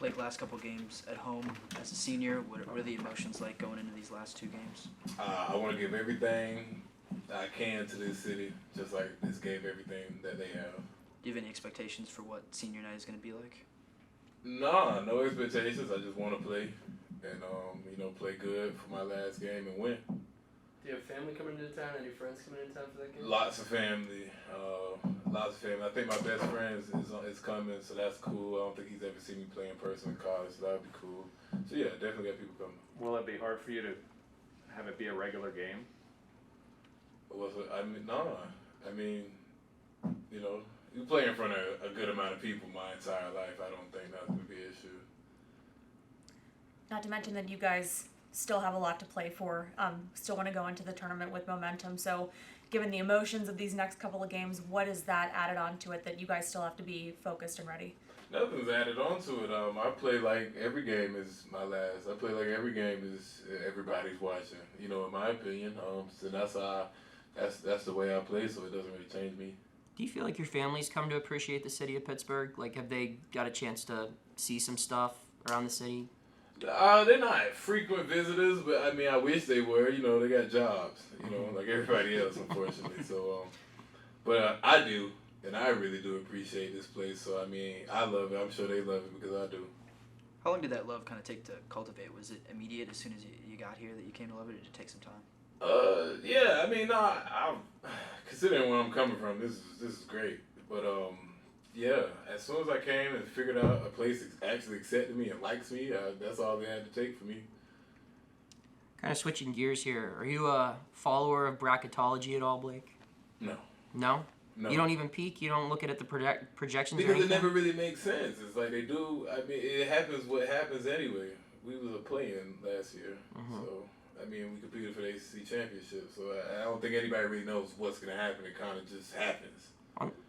Blake, last couple games at home as a senior, what are the emotions like going into these last two games? I want to give everything I can to this city, just like this gave everything that they have. Do you have any expectations for what senior night is going to be like? Nah, no expectations. I just want to play and play good for my last game and win. Do you have family coming into town? Any friends coming into town for that game? Lots of family. I think my best friend is coming, so that's cool. I don't think he's ever seen me play in person in college, so that would be cool. So yeah, definitely got people coming. Will it be hard for you to have it be a regular game? You play in front of a good amount of people my entire life. I don't think that's gonna be an issue. Not to mention that you guys still have a lot to play for. Still want to go into the tournament with momentum. So, given the emotions of these next couple of games, what is that added on to it that you guys still have to be focused and ready? Nothing's added on to it. I play like every game is my last. I play like every game is everybody's watching. In my opinion. So that's the way I play. So it doesn't really change me. Do you feel like your family's come to appreciate the city of Pittsburgh? Like, have they got a chance to see some stuff around the city? They're not frequent visitors, but I wish they were. They got jobs. Like everybody else, unfortunately. So, but I do, and I really do appreciate this place. So I love it. I'm sure they love it because I do. How long did that love kind of take to cultivate? Was it immediate as soon as you got here that you came to love it, or did it take some time? Yeah. I'm considering where I'm coming from. This is great, but yeah. As soon as I came and figured out a place that actually accepted me and likes me, that's all they had to take for me. Kind of switching gears here. Are you a follower of bracketology at all, Blake? No. No? No. You don't even peek? You don't look at the projections or Because anything? it never really makes sense. It's like they do. It happens what happens anyway. We was a play-in last year, so we competed for the ACC championship. So I don't think anybody really knows what's going to happen. It kind of just happens.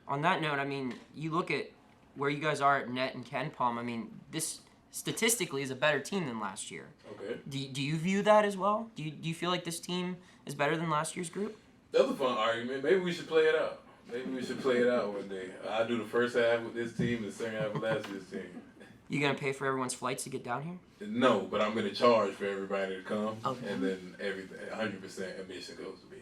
On that note, you look at where you guys are at net and Ken Palm. This statistically is a better team than last year. Okay. Do you view that as well? Do you feel like this team is better than last year's group? That was a fun argument. Maybe we should play it out. One day. I'll do the first half with this team and the second half with last year's team. You gonna pay for everyone's flights to get down here? No, but I'm going to charge for everybody to come, Okay. and then everything, 100% admission goes to me.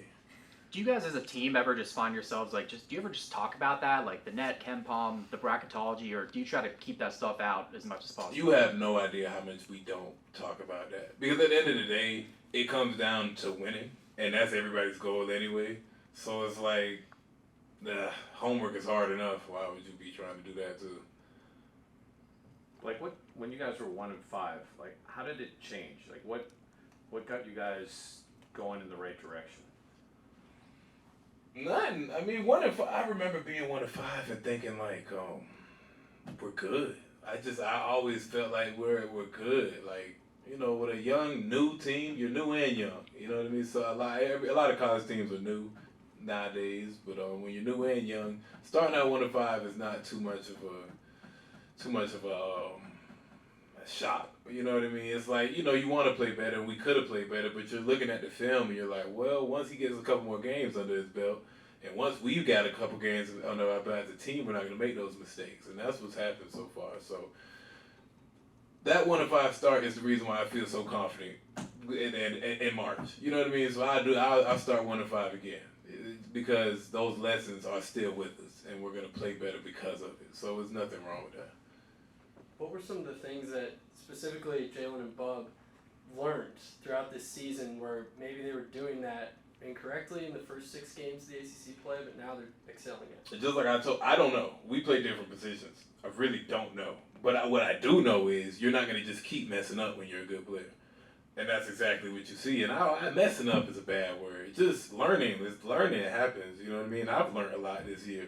Do you guys as a team ever just find yourselves do you ever just talk about that, like the net, Ken Palm, the bracketology, or do you try to keep that stuff out as much as possible? You have no idea how much we don't talk about that. Because at the end of the day, it comes down to winning, and that's everybody's goal anyway. So it's like, the homework is hard enough. Why would you be trying to do that too? Like when you guys were 1-5, like how did it change? Like what got you guys going in the right direction? Nothing. 1-5. I remember being 1-5 and thinking like, we're good. I always felt like we're good. Like, with a young, new team, you're new and young. You know what I mean? So a lot of college teams are new nowadays, but when you're new and young, starting out 1-5 is not too much of a shock. You know what I mean? It's like, you want to play better, and we could have played better, but you're looking at the film and you're like, well, once he gets a couple more games under his belt, and once we've got a couple games under our belt as a team, we're not going to make those mistakes, and that's what's happened so far. So that 1-5 start is the reason why I feel so confident in March. You know what I mean? So I'll start 1-5 again, because those lessons are still with us, and we're going to play better because of it. So there's nothing wrong with that. What were some of the things that specifically Jalen and Bub learned throughout this season where maybe they were doing that incorrectly in the first 6 games of the ACC play, but now they're excelling it? Just like I don't know. We play different positions. I really don't know. But what I do know is you're not going to just keep messing up when you're a good player. And that's exactly what you see. And messing up is a bad word. Just learning. It happens. You know what I mean? I've learned a lot this year.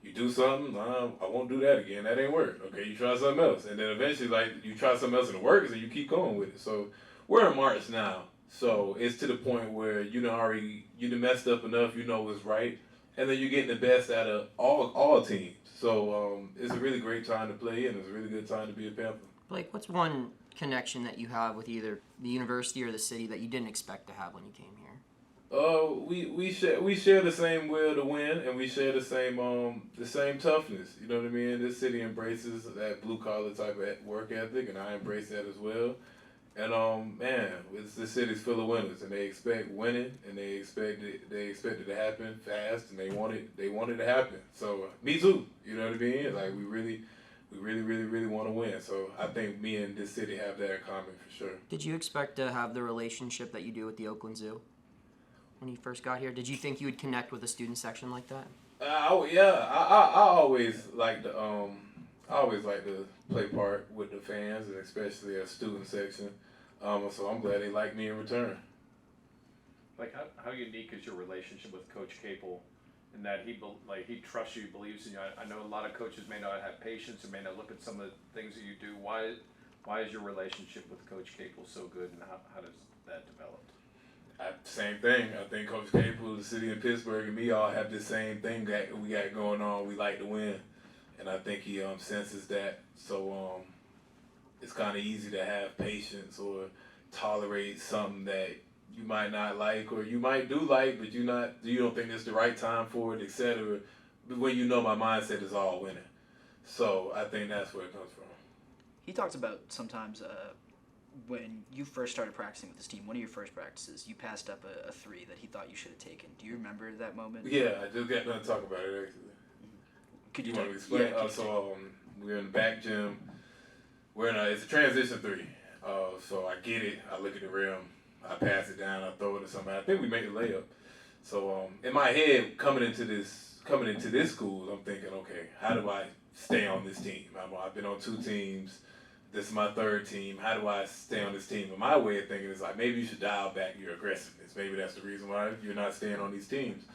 You do something, I won't do that again. That ain't work. Okay, you try something else. And then eventually, you try something else and it works, and you keep going with it. So we're in March now. So it's to the point where you done messed up enough, you know what's right. And then you're getting the best out of all teams. So it's a really great time to play, and it's a really good time to be a Panther. Blake, what's one connection that you have with either the university or the city that you didn't expect to have when you came here? We share the same will to win, and we share the same toughness. You know what I mean? This city embraces that blue collar type of work ethic, and I embrace that as well. And man, it's the city's full of winners, and they expect winning, and they expect it to happen fast, and they want it to happen. So me too. You know what I mean? Like we really want to win. So I think me and this city have that in common for sure. Did you expect to have the relationship that you do with the Oakland Zoo when you first got here? Did you think you would connect with a student section like that? I always like to I always like to play part with the fans, and especially a student section. So I'm glad they like me in return. Like how unique is your relationship with Coach Capel, in that he trusts you, believes in you? I know a lot of coaches may not have patience or may not look at some of the things that you do. Why is your relationship with Coach Capel so good, and how does that develop? Same thing. I think Coach Capel, the city of Pittsburgh, and me all have the same thing that we got going on. We like to win, and I think he senses that. So it's kind of easy to have patience or tolerate something that you might not like, or you might do like, but you don't think it's the right time for it, etc. But when you know my mindset is all winning, so I think that's where it comes from. He talked about sometimes when you first started practicing with this team, one of your first practices, you passed up a three that he thought you should have taken. Do you remember that moment? Yeah, I just got done talking about it actually. Could you want to explain? Yeah, We're in the back gym. It's a transition three. So I get it. I look at the rim. I pass it down. I throw it to somebody. I think we made the layup. So in my head, coming into this school, I'm thinking, okay, how do I stay on this team? I've been on 2 teams. This is my 3rd team. How do I stay on this team? But my way of thinking is like, maybe you should dial back your aggressiveness. Maybe that's the reason why you're not staying on these teams.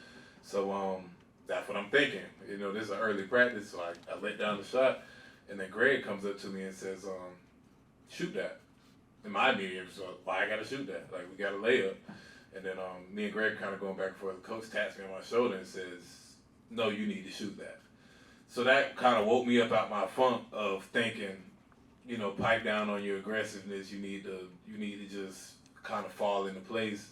So that's what I'm thinking. You know, this is an early practice, so I let down the shot. And then Greg comes up to me and says, shoot that. And my immediate response, why I gotta shoot that? Like, we got a layup. And then me and Greg kind of going back and forth. The coach taps me on my shoulder and says, no, you need to shoot that. So that kind of woke me up out my funk of thinking, you know, pipe down on your aggressiveness. You need to just kind of fall into place.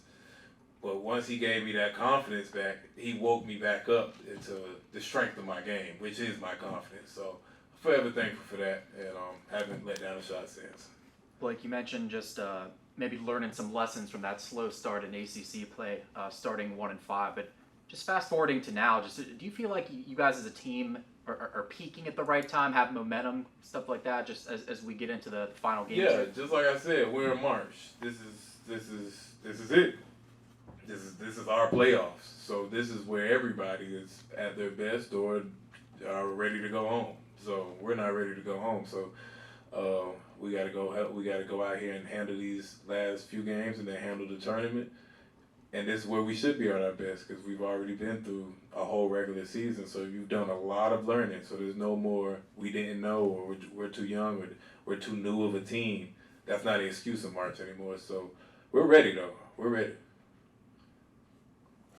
But once he gave me that confidence back, he woke me back up into the strength of my game, which is my confidence. So I'm forever thankful for that, and haven't let down a shot since. Blake, you mentioned just maybe learning some lessons from that slow start in ACC play, starting 1-5. But just fast forwarding to now, do you feel like you guys as a team are peaking at the right time, have momentum, stuff like that, just as we get into the final games? Yeah, just like I said, we're in March. This is it. This is our playoffs. So this is where everybody is at their best or are ready to go home. So we're not ready to go home. So we got to go. We got to go out here and handle these last few games, and then handle the tournament. And this is where we should be at our best, because we've already been through a whole regular season. So you've done a lot of learning. So there's no more we didn't know, or we're too young, or we're too new of a team. That's not an excuse in March anymore. So we're ready, though. We're ready.